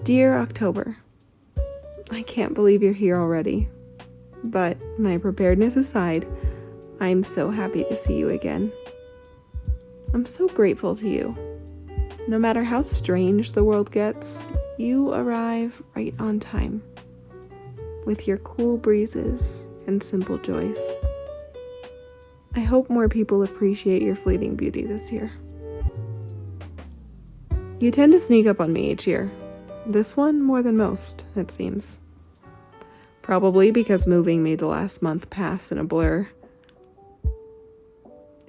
Dear October, I can't believe you're here already, but my preparedness aside, I'm so happy to see you again. I'm so grateful to you. No matter how strange the world gets, you arrive right on time, with your cool breezes and simple joys. I hope more people appreciate your fleeting beauty this year. You tend to sneak up on me each year. This one more than most, it seems. Probably because moving made the last month pass in a blur.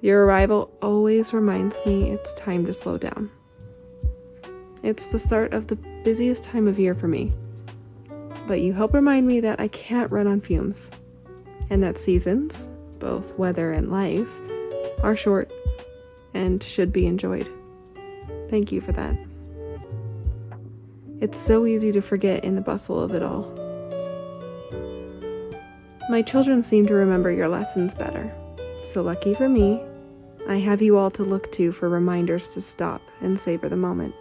Your arrival always reminds me it's time to slow down. It's the start of the busiest time of year for me, but you help remind me that I can't run on fumes, and that seasons, both weather and life, are short and should be enjoyed. Thank you for that. It's so easy to forget in the bustle of it all. My children seem to remember your lessons better, so lucky for me, I have you all to look to for reminders to stop and savor the moment.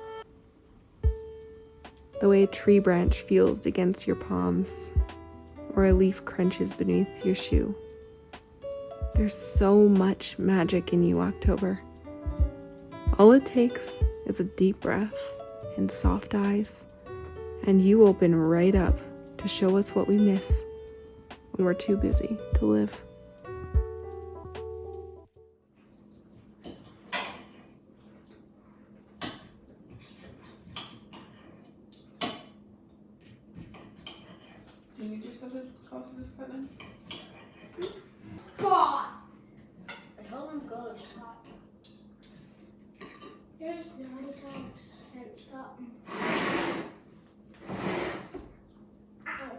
The way a tree branch feels against your palms, or a leaf crunches beneath your shoe. There's so much magic in you, October. All it takes is a deep breath and soft eyes, and you open right up to show us what we miss when we're too busy to live. Do you need your sausages cut in? God! I told him to go to stop. There's naughty house and stop. Ow.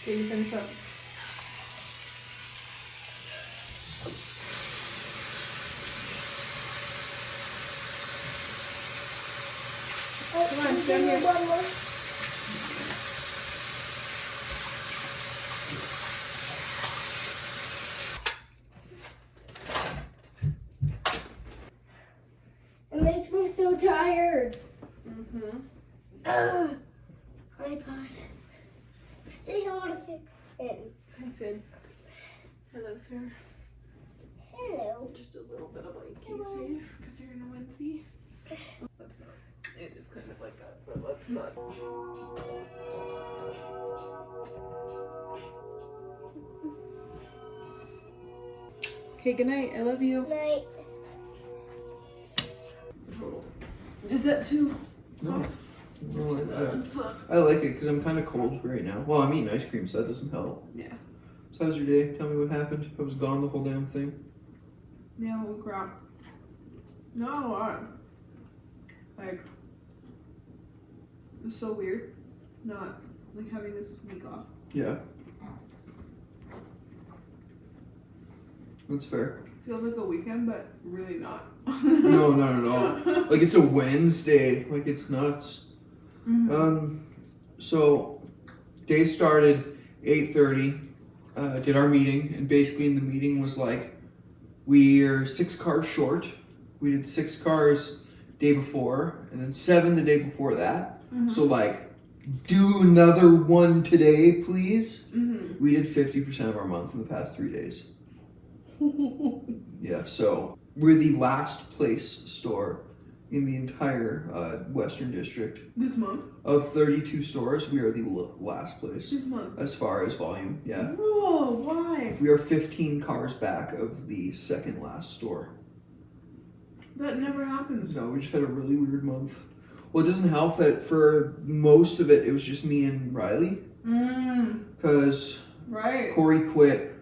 Okay, you finish up. Come on, stand here. One more. It makes me so tired. Ugh. My God. Say hello to Finn. Hi, Finn. Hello, sir. Hello. Just a little bit of like, can you safe? Because you're in a onesie. Let's not. It is kind of like that, but let's not. Okay, good night. I love you. Night. Is that too? No. No, I like it because I'm kind of cold right now. Well, I'm eating ice cream, so that doesn't help. Yeah. So how's your day? Tell me what happened. I was gone the whole damn thing. Yeah, well, crap. Not a lot. Like, it's so weird not, like, having this week off. Yeah. That's fair. Feels like a weekend, but really not. No, not at all. Like, it's a Wednesday. Like, it's nuts. Mm-hmm. So, day started 8:30. Did our meeting, and basically in the meeting was like, we're 6 cars short. We did 6 cars day before, and then 7 the day before that. Mm-hmm. So like, do another one today, please. Mm-hmm. We did 50% of our month in the past 3 days. Yeah, so we're the last place store in the entire Western District. This month? Of 32 stores, we are the last place. This month? As far as volume, yeah. Whoa, why? We are 15 cars back of the second last store. That never happens. No, we just had a really weird month. Well, it doesn't help that for most of it was just me and Riley. Because Right. Corey quit,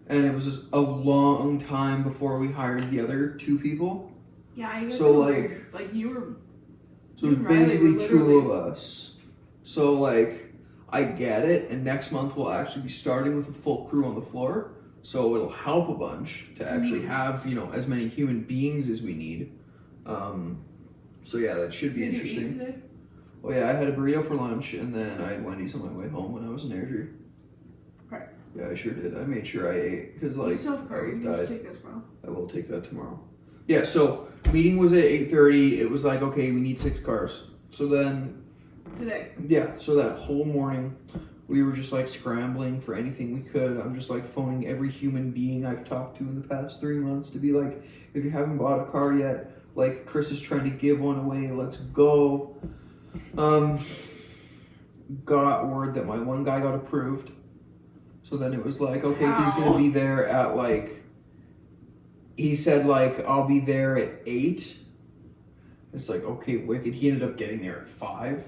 and it was just a long time before we hired the other two people. Yeah, you guys So, were like- weird. Like you were. So it was You and Riley basically were two literally- of us. So like, I get it, and next month we'll actually be starting with a full crew on the floor. So it'll help a bunch to actually have, you know, as many human beings as we need. So yeah, that should be Did you eat interesting. today? Oh yeah, I had a burrito for lunch, and then I had Wendy's on my way home when I was in Airdrie. Okay. Yeah, I sure did. I made sure I ate because like Self-curry. I You died. just take this, bro. I will take that tomorrow. Yeah, so meeting was at 8:30. It was like, okay, we need 6 cars. So then, Today. yeah, so that whole morning, we were just like scrambling for anything we could. I'm just like phoning every human being I've talked to in the past 3 months to be like, if you haven't bought a car yet, like Chris is trying to give one away, let's go. Got word that my one guy got approved. So then it was like, okay, he's Wow. gonna be there at like, he said like, I'll be there at 8. It's like, okay, wicked. He ended up getting there at 5,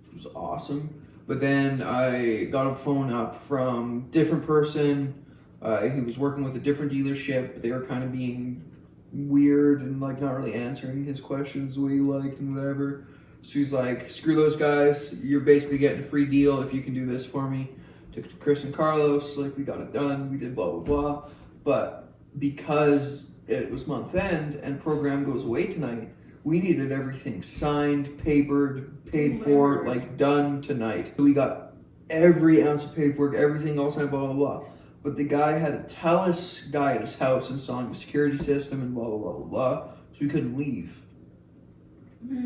which was awesome. But then I got a phone up from different person. He was working with a different dealership. They were kind of being weird and like not really answering his questions the way he liked and whatever. So he's like, screw those guys. You're basically getting a free deal if you can do this for me. Took it to Chris and Carlos. Like, we got it done. We did blah, blah, blah. But because it was month end and program goes away tonight, we needed everything signed, papered, paid for, like done tonight. So we got every ounce of paperwork, everything all signed, blah, blah, blah. But the guy had a TELUS guy at his house installing a security system and blah, blah, blah, blah, blah. So we couldn't leave.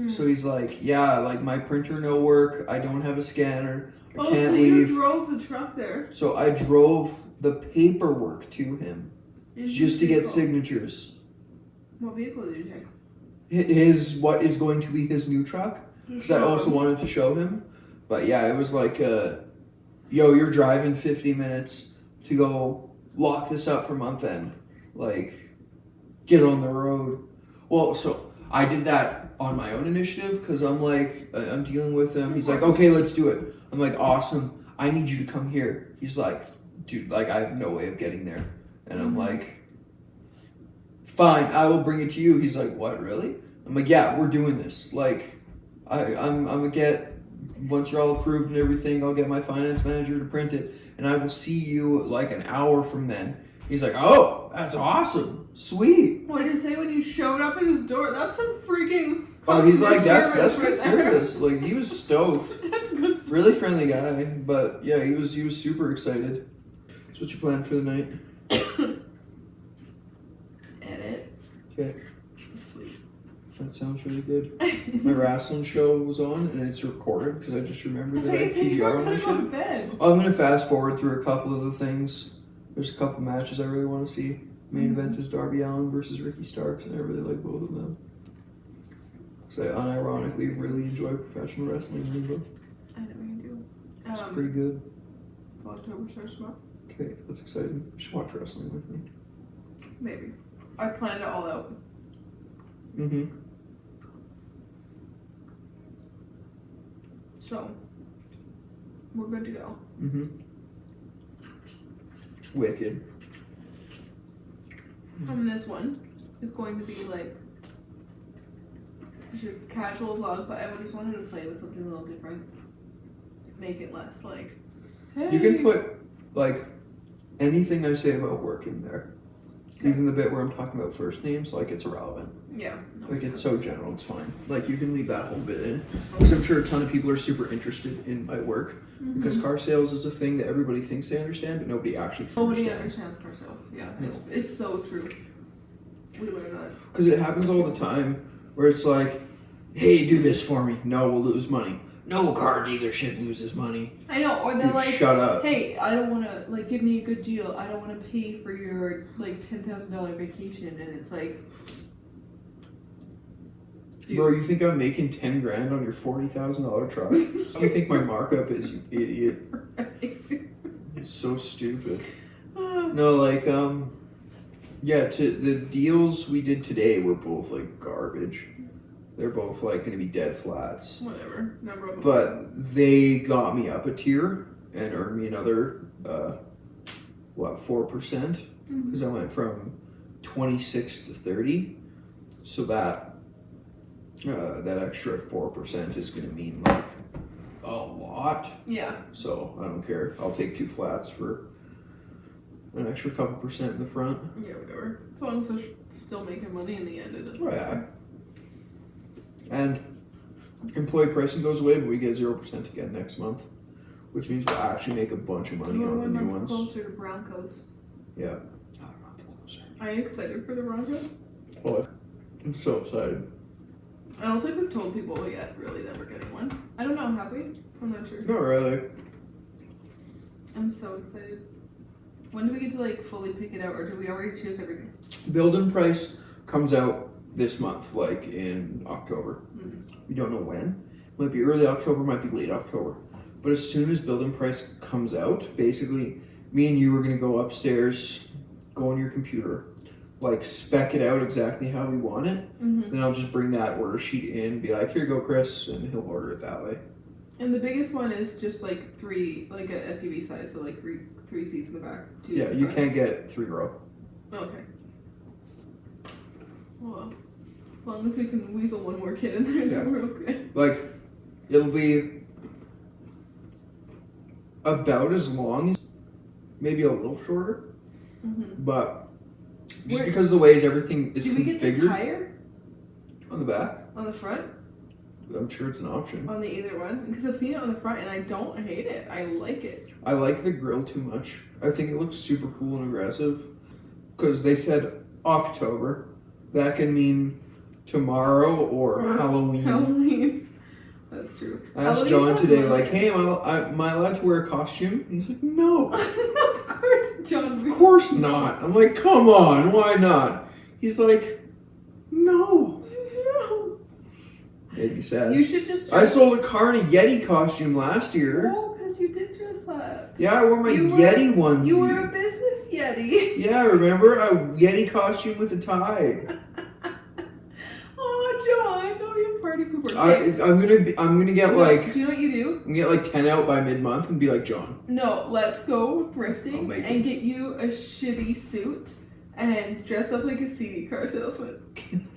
So he's like, yeah, like my printer no work. I don't have a scanner. I can't so leave. you drove the truck there. So I drove the paperwork to him just to get signatures. What vehicle did you take? What is going to be his new truck, because I also wanted to show him. But yeah, it was like, yo, you're driving 50 minutes to go lock this up for month end. Like, get on the road. Well, so I did that on my own initiative because I'm like, I'm dealing with him. He's like, okay, let's do it. I'm like, awesome. I need you to come here. He's like, dude, like I have no way of getting there. And I'm like, fine, I will bring it to you. He's like, what, really? I'm like, yeah, we're doing this. Like, I'm gonna get, once you're all approved and everything, I'll get my finance manager to print it, and I will see you like an hour from then. He's like, oh, that's awesome, sweet. What did you say when you showed up at his door? That's some freaking. Oh, he's like, that's service good right there. service. Like, he was stoked. That's good. Really friendly guy, but yeah, he was super excited. So what's your plan for the night? Edit. Okay, Sleep. that sounds really good. My wrestling show was on, and it's recorded because I just remembered that I had PVR on my to go to shit. bed. I'm gonna fast forward through a couple of the things. There's a couple matches I really want to see. Main event is Darby Allin versus Ricky Starks, and I really like both of them. So I unironically really enjoy professional wrestling. Rainbow. I know you do. It's pretty good. Vlogtober starts tomorrow. Okay, that's exciting. You should watch wrestling with me. Maybe. I planned it all out. Mm-hmm. So, we're good to go. Mm-hmm. Wicked. And this one is going to be like just your casual vlog, but I just wanted to play with something a little different. Make it less like, hey. You can put like anything I say about work in there. Even the bit where I'm talking about first names, like it's irrelevant. Yeah. No, Like it's so general, it's fine. Like you can leave that whole bit in. Because I'm sure a ton of people are super interested in my work. Because car sales is a thing that everybody thinks they understand, but nobody actually Nobody understands. understands car sales. Yeah. No. It's so true. We learned that. Because it happens all the time where it's like, hey, do this for me. No, we'll lose money. No car dealership loses money. I know, or they're Dude, like, shut up. hey, I don't want to, like, give me a good deal. I don't want to pay for your, like, $10,000 vacation. And it's like, dude. Bro, you think I'm making 10 grand on your $40,000 truck? What do you think my markup is, you idiot? It's so stupid. No, like, Yeah, the deals we did today were both like garbage. They're both like going to be dead flats. Whatever. Never opened. But they got me up a tier and earned me another 4%, because I went from 26 to 30. So that extra 4% is going to mean like a lot. Yeah. So I don't care. I'll take 2 flats for an extra couple percent in the front. Yeah, whatever. As long as they're still making money in the end, it doesn't Oh, yeah. matter. And employee pricing goes away, but we get 0% again next month, which means we'll actually make a bunch of money We're on the one new month ones. closer to Broncos. Yeah. Are you excited for the Broncos? Oh, I'm so excited. I don't think we've told people yet, really, that we're getting one. I don't know, have we? I'm not sure. Not really. I'm so excited. When do we get to like fully pick it out, or do we already choose everything? Build and price comes out this month, like in October. We don't know when. Might be early October, might be late October. But as soon as build and price comes out, basically, me and you are gonna go upstairs, go on your computer, like spec it out exactly how we want it. Then I'll just bring that order sheet in, be like, here you go, Chris, and he'll order it that way. And the biggest one is just like 3, like a SUV size, so like three seats in the back. 2 Yeah, in the you front. can't get 3 row. Okay. Well, as long as we can weasel one more kid in there, Yeah. then we're okay. Like, it'll be about as long, maybe a little shorter, but just because of the ways everything is Do we get the configured tire on the back, on the front? I'm sure it's an option. On the either one? Because I've seen it on the front and I don't hate it. I like it. I like the grill too much. I think it looks super cool and aggressive. Because they said October. That can mean tomorrow or Halloween. Halloween. That's true. I asked John today, like, hey, am I allowed to wear a costume? And he's like, no. Of course, John. Of course not. I'm like, come on, why not? He's like, no. Made me sad. You should just. I sold a car in a Yeti costume last year. Oh, because you did dress up. Yeah, I wore my Yeti onesie. You were a business Yeti. Yeah, remember? A Yeti costume with a tie. Oh, John, no, you're party pooper. I'm gonna get like. Do you know what you do? I'm gonna get like 10 out by mid-month and be like John. No, let's go thrifting make and get you a shitty suit and dress up like a CD car salesman.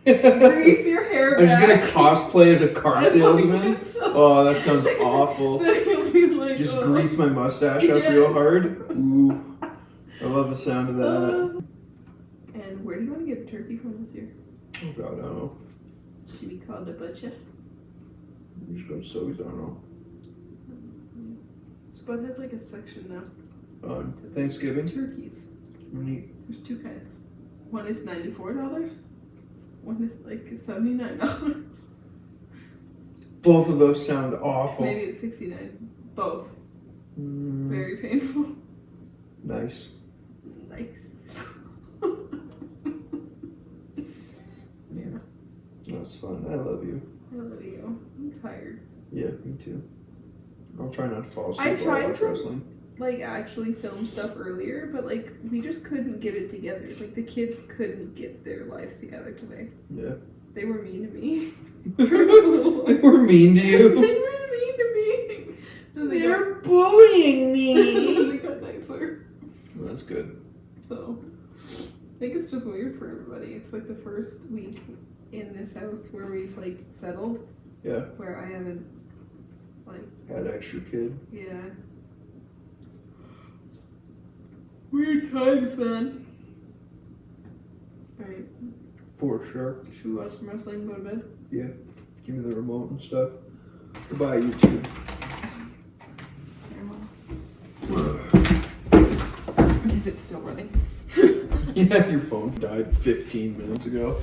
Grease your hair I'm back. just gonna cosplay as a car salesman. Oh, that sounds awful. Then you'll be like, Just oh. grease my mustache up real hard. Ooh, I love the sound of that. And where do you want to get a turkey from this year? Oh God, I don't know. Should we call the butcher? We just go to Sobeys, I don't know. Spud has like a section now. On Thanksgiving. Turkeys. Neat. There's 2 kinds. One is $94. One is like $79. Both of those sound awful. Maybe it's $69. Both. Mm, Very painful. nice. Nice. Yeah. That's fun. I love you. I love you. I'm tired. Yeah, me too. I'll try not to fall asleep I while I tried watch to- wrestling. Like actually film stuff earlier, but like we just couldn't get it together. Like the kids couldn't get their lives together today. Yeah. They were mean to me. They were mean to They you. were mean to me. Then they They're bullying got, me. they got nicer. Well, that's good. So I think it's just weird for everybody. It's like the first week in this house where we've like settled. Yeah. Where I haven't like Had extra kid. yeah. Weird times, man. Alright, For sure. should we watch some wrestling and go to bed? Yeah. Give me the remote and stuff. Goodbye, YouTube. If it's still running. Yeah, your phone died 15 minutes ago.